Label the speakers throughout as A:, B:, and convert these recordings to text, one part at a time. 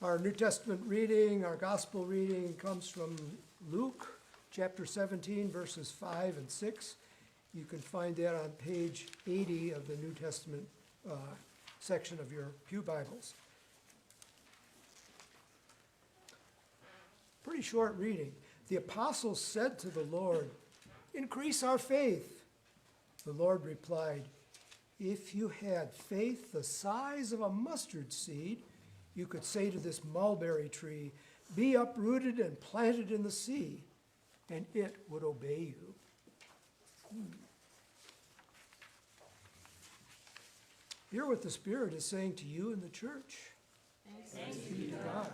A: Our New Testament reading, our gospel reading comes from Luke chapter 17, verses 5 and 6. You can find that on page 80 of the New Testament section of your pew Bibles. Pretty short reading. The apostles said to the Lord, "Increase our faith." The Lord replied, "If you had faith the size of a mustard seed, you could say to this mulberry tree, 'Be uprooted and planted in the sea,' and it would obey you." Hear what the Spirit is saying to you in the church. Thanks be to God.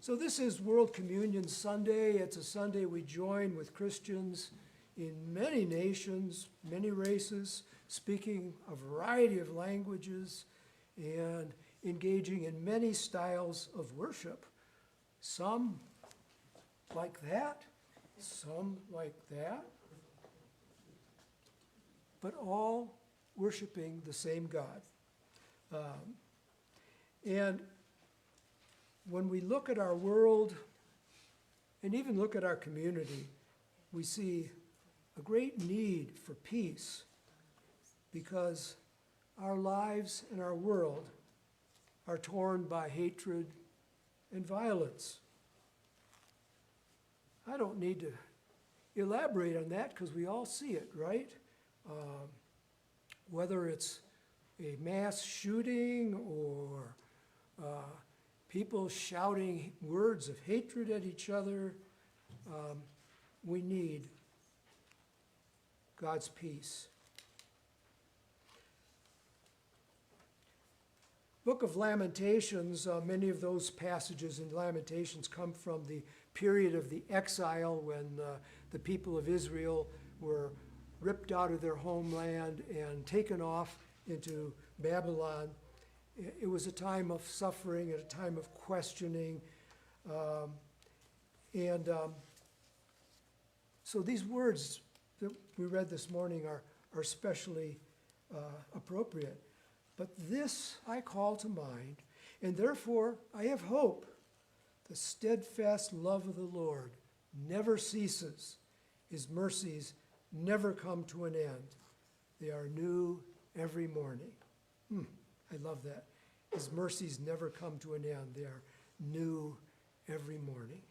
A: So this is World Communion Sunday. It's a Sunday we join with Christians in many nations, many races, speaking a variety of languages and engaging in many styles of worship. Some like that, some like that, but all worshiping the same God. And when we look at our world and even look at our community, we see a great need for peace because our lives and our world are torn by hatred and violence. I don't need to elaborate on that because we all see it, right? Whether it's a mass shooting or people shouting words of hatred at each other, we need God's peace. Book of Lamentations, many of those passages in Lamentations come from the period of the exile when the people of Israel were ripped out of their homeland and taken off into Babylon. It was a time of suffering and a time of questioning. So these words that we read this morning are especially appropriate. But this I call to mind, and therefore I have hope. The steadfast love of the Lord never ceases. His mercies never come to an end. They are new every morning. I love that. His mercies never come to an end. They are new every morning.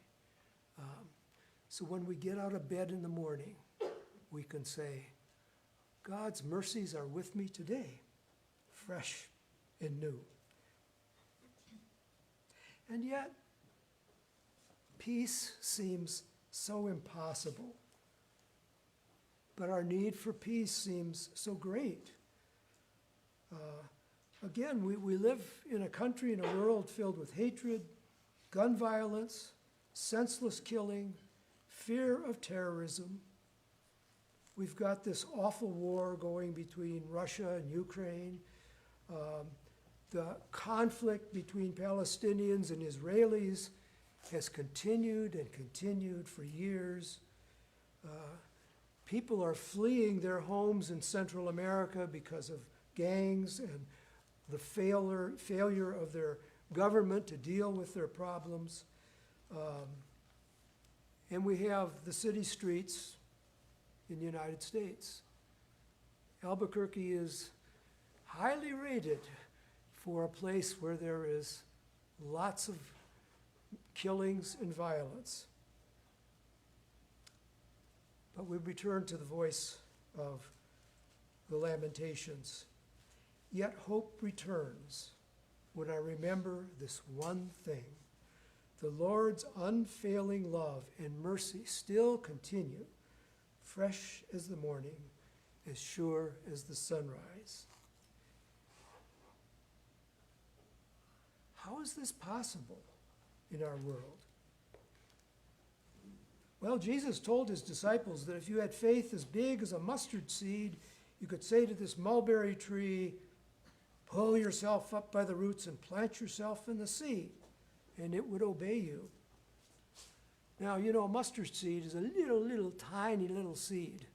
A: So when we get out of bed in the morning, we can say, God's mercies are with me today, fresh and new. And yet, peace seems so impossible. But our need for peace seems so great. Again, we live in a country and a world filled with hatred, gun violence, senseless killing, fear of terrorism. We've got this awful war going between Russia and Ukraine. The conflict between Palestinians and Israelis has continued and continued for years. People are fleeing their homes in Central America because of gangs and the failure of their government to deal with their problems. And we have the city streets in the United States. Albuquerque is highly rated for a place where there is lots of killings and violence. But we return to the voice of the Lamentations. Yet hope returns when I remember this one thing. The Lord's unfailing love and mercy still continue, fresh as the morning, as sure as the sunrise. How is this possible in our world? Well, Jesus told his disciples that if you had faith as big as a mustard seed, you could say to this mulberry tree, pull yourself up by the roots and plant yourself in the sea, and it would obey you. Now, you know, a mustard seed is a little tiny little seed.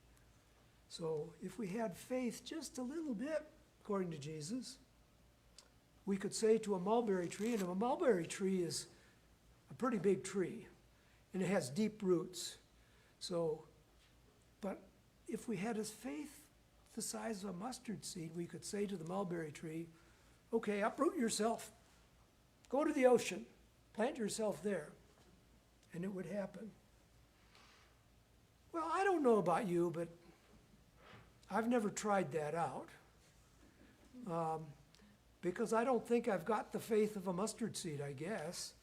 A: So if we had faith just a little bit, according to Jesus, we could say to a mulberry tree, and a mulberry tree is a pretty big tree, and it has deep roots. So, but if we had a faith the size of a mustard seed, we could say to the mulberry tree, okay, uproot yourself, go to the ocean, plant yourself there, and it would happen. Well, I don't know about you, but I've never tried that out. Because I don't think I've got the faith of a mustard seed, I guess.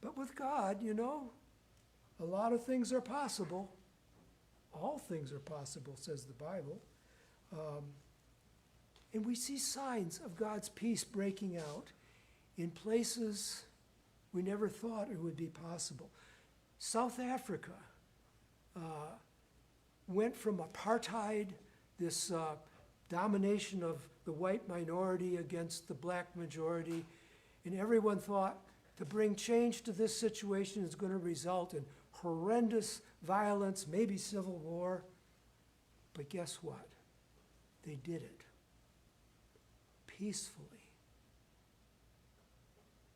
A: But with God, you know, a lot of things are possible. All things are possible, says the Bible. And we see signs of God's peace breaking out in places we never thought it would be possible. South Africa went from apartheid, this domination of the white minority against the black majority, and everyone thought to bring change to this situation is going to result in horrendous violence, maybe civil war. But guess what? They did it peacefully.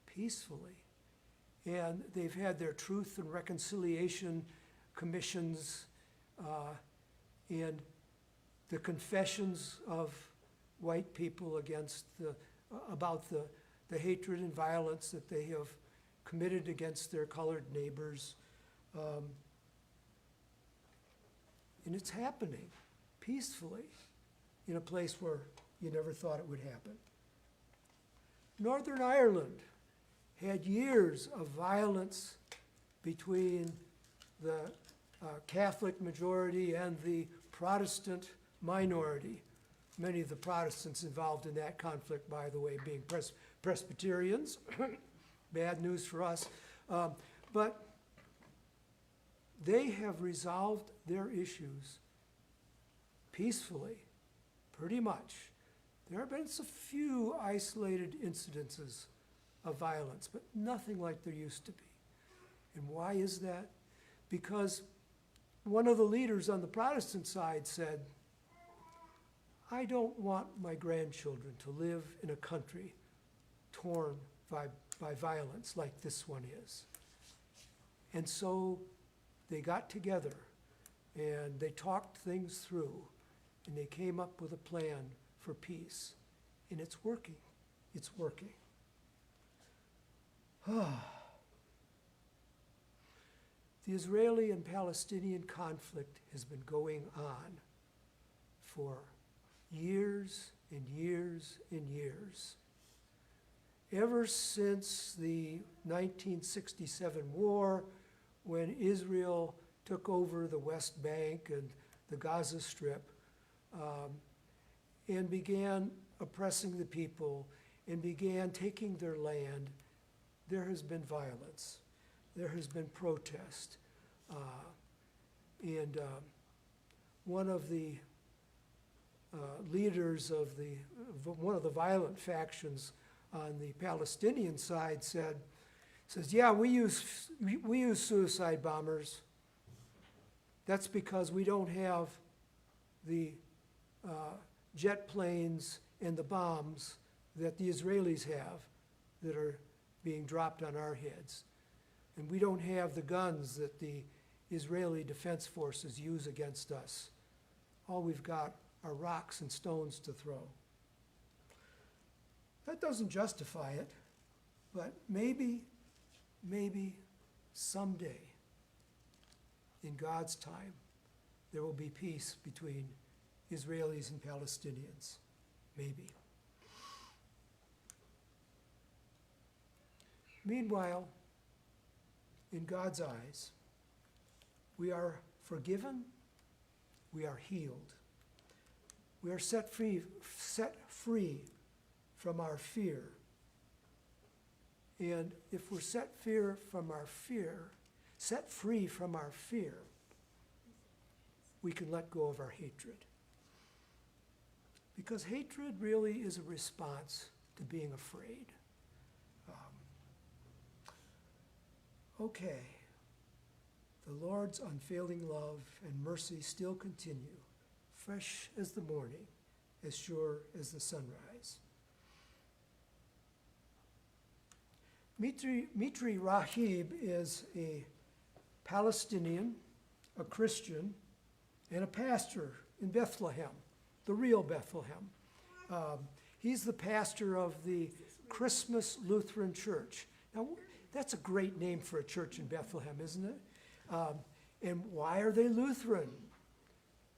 A: Peacefully. And they've had their truth and reconciliation commissions and the confessions of white people against about the hatred and violence that they have committed against their colored neighbors. And it's happening peacefully in a place where you never thought it would happen. Northern Ireland had years of violence between the Catholic majority and the Protestant minority. Many of the Protestants involved in that conflict, by the way, being Presbyterians. Bad news for us. But they have resolved their issues peacefully, pretty much. There have been a few isolated incidences of violence, but nothing like there used to be. And why is that? Because one of the leaders on the Protestant side said, I don't want my grandchildren to live in a country torn by violence like this one is. And so they got together and they talked things through and they came up with a plan for peace. And it's working. It's working. The Israeli and Palestinian conflict has been going on for years and years and years. Ever since the 1967 war, when Israel took over the West Bank and the Gaza Strip, and began oppressing the people and began taking their land, there has been violence. There has been protest. And one of the leaders of one of the violent factions on the Palestinian side says, yeah, we use suicide bombers. That's because we don't have the jet planes and the bombs that the Israelis have that are being dropped on our heads. And we don't have the guns that the Israeli Defense Forces use against us. All we've got are rocks and stones to throw. That doesn't justify it, but maybe someday, in God's time, there will be peace between Israelis and Palestinians. Maybe. Meanwhile, in God's eyes, we are forgiven, we are healed. We are set free from our fear. And if we're set free from our fear, we can let go of our hatred. Because hatred really is a response to being afraid. Okay. The Lord's unfailing love and mercy still continue, fresh as the morning, as sure as the sunrise. Mitri Rahib is a Palestinian, a Christian, and a pastor in Bethlehem, the real Bethlehem. He's the pastor of the Christmas Lutheran Church. Now, that's a great name for a church in Bethlehem, isn't it? And why are they Lutheran?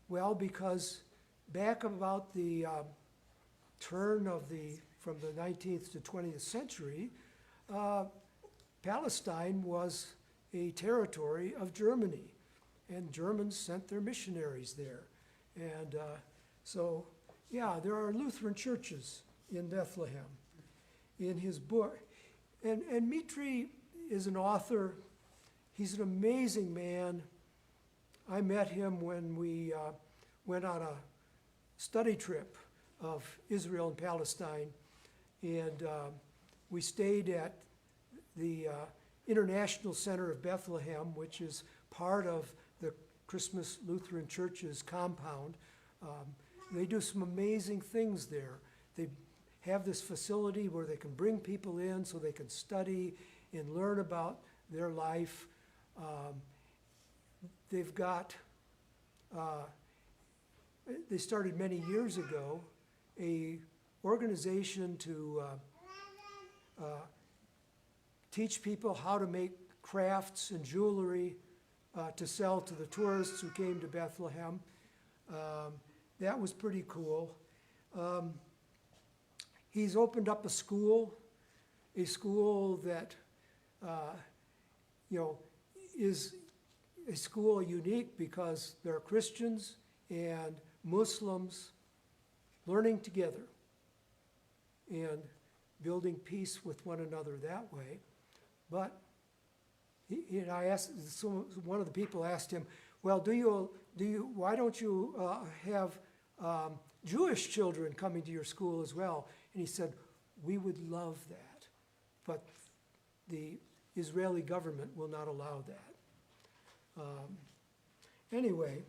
A: Well, because back about the turn of from the 19th to 20th century, Palestine was a territory of Germany, and Germans sent their missionaries there. And so, yeah, there are Lutheran churches in Bethlehem. In his book, and Mitri is an author. He's an amazing man. I met him when we went on a study trip of Israel and Palestine, and we stayed at the International Center of Bethlehem, which is part of the Christmas Lutheran Church's compound. They do some amazing things there. They have this facility where they can bring people in so they can study and learn about their life. They've got, they started many years ago, a organization to teach people how to make crafts and jewelry to sell to the tourists who came to Bethlehem. That was pretty cool. He's opened up a school that, is a school unique because there are Christians and Muslims learning together and building peace with one another that way. But one of the people asked him, well, why don't you have Jewish children coming to your school as well? And he said, we would love that, but the Israeli government will not allow that. Anyway,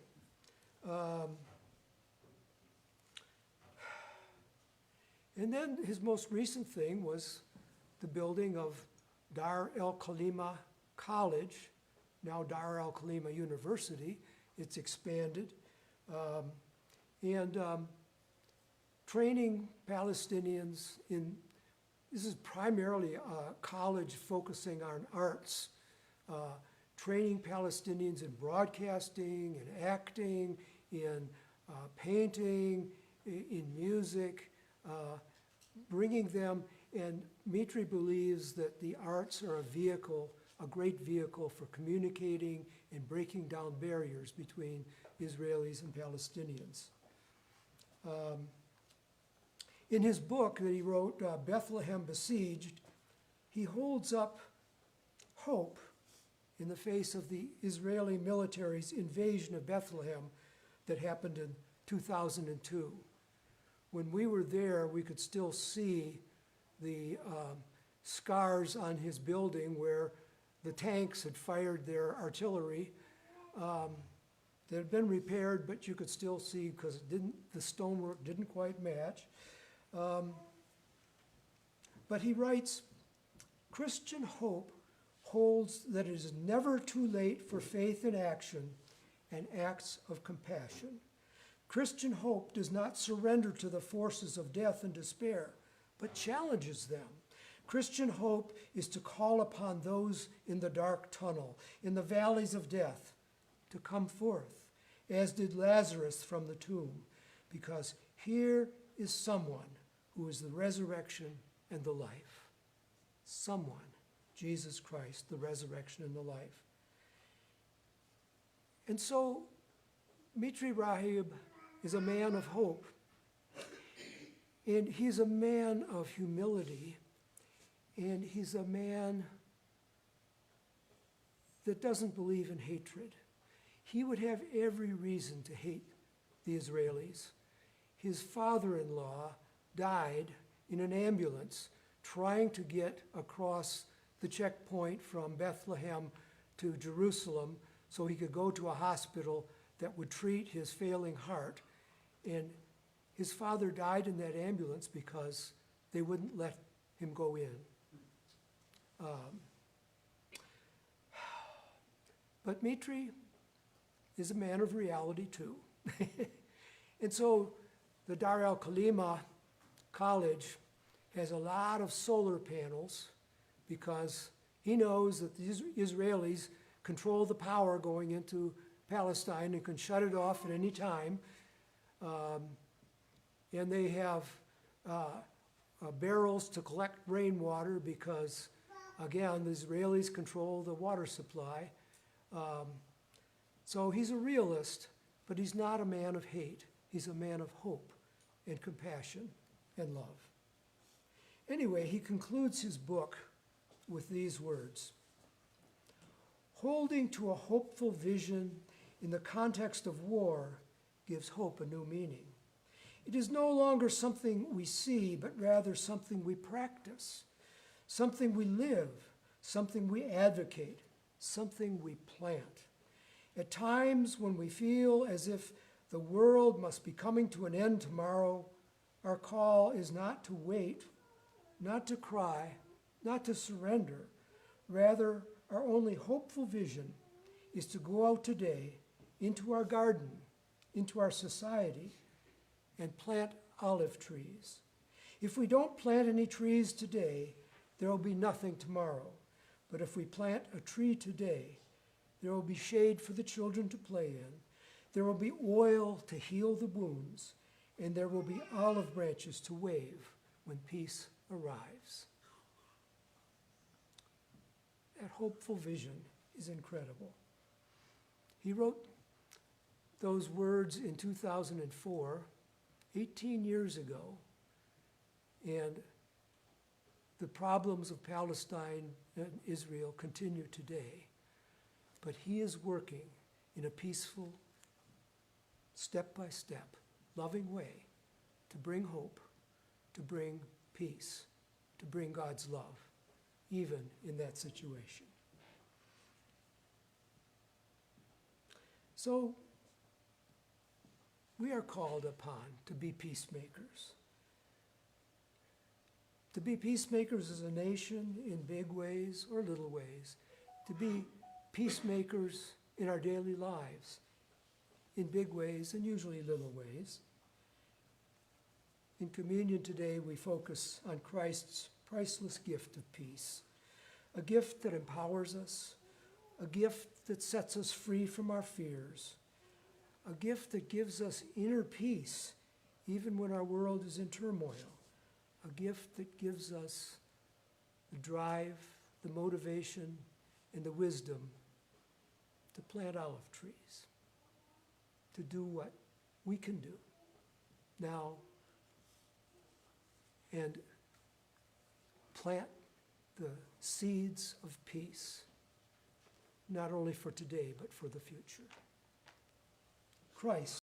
A: and then his most recent thing was the building of Dar el-Kalima College, now Dar el-Kalima University. It's expanded. And training Palestinians this is primarily a college focusing on arts, training Palestinians in broadcasting, in acting, in painting, in music, bringing them, and Mitri believes that the arts are a great vehicle for communicating and breaking down barriers between Israelis and Palestinians. In his book that he wrote, Bethlehem Besieged, he holds up hope in the face of the Israeli military's invasion of Bethlehem that happened in 2002. When we were there, we could still see the scars on his building where the tanks had fired their artillery. They had been repaired, but you could still see because the stonework didn't quite match. But he writes, Christian hope holds that it is never too late for faith in action and acts of compassion. Christian hope does not surrender to the forces of death and despair, but challenges them. Christian hope is to call upon those in the dark tunnel, in the valleys of death, to come forth, as did Lazarus from the tomb, because here is someone who is the resurrection and the life. Someone, Jesus Christ, the resurrection and the life. And so, Mitri Rahib is a man of hope, and he's a man of humility, and he's a man that doesn't believe in hatred. He would have every reason to hate the Israelis. His father-in-law died in an ambulance trying to get across the checkpoint from Bethlehem to Jerusalem so he could go to a hospital that would treat his failing heart. And his father died in that ambulance because they wouldn't let him go in. But Mitri is a man of reality too. And so the Dar al-Khalima College has a lot of solar panels because he knows that the Israelis control the power going into Palestine and can shut it off at any time. And they have barrels to collect rainwater because, again, the Israelis control the water supply. So he's a realist, but he's not a man of hate. He's a man of hope and compassion and love. Anyway, he concludes his book with these words: holding to a hopeful vision in the context of war gives hope a new meaning. It is no longer something we see, but rather something we practice, something we live, something we advocate, something we plant. At times when we feel as if the world must be coming to an end tomorrow, our call is not to wait, not to cry, not to surrender. Rather, our only hopeful vision is to go out today into our garden, into our society, and plant olive trees. If we don't plant any trees today, there will be nothing tomorrow. But if we plant a tree today, there will be shade for the children to play in, there will be oil to heal the wounds, and there will be olive branches to wave when peace arrives. That hopeful vision is incredible. He wrote those words in 2004, 18 years ago, and the problems of Palestine and Israel continue today. But he is working in a peaceful, step-by-step, loving way to bring hope, to bring peace, to bring God's love, even in that situation. So, we are called upon to be peacemakers. To be peacemakers as a nation in big ways or little ways. To be peacemakers in our daily lives in big ways and usually little ways. In communion today, we focus on Christ's priceless gift of peace, a gift that empowers us, a gift that sets us free from our fears, a gift that gives us inner peace even when our world is in turmoil, a gift that gives us the drive, the motivation, and the wisdom to plant olive trees, to do what we can do now and plant the seeds of peace, not only for today, but for the future. Christ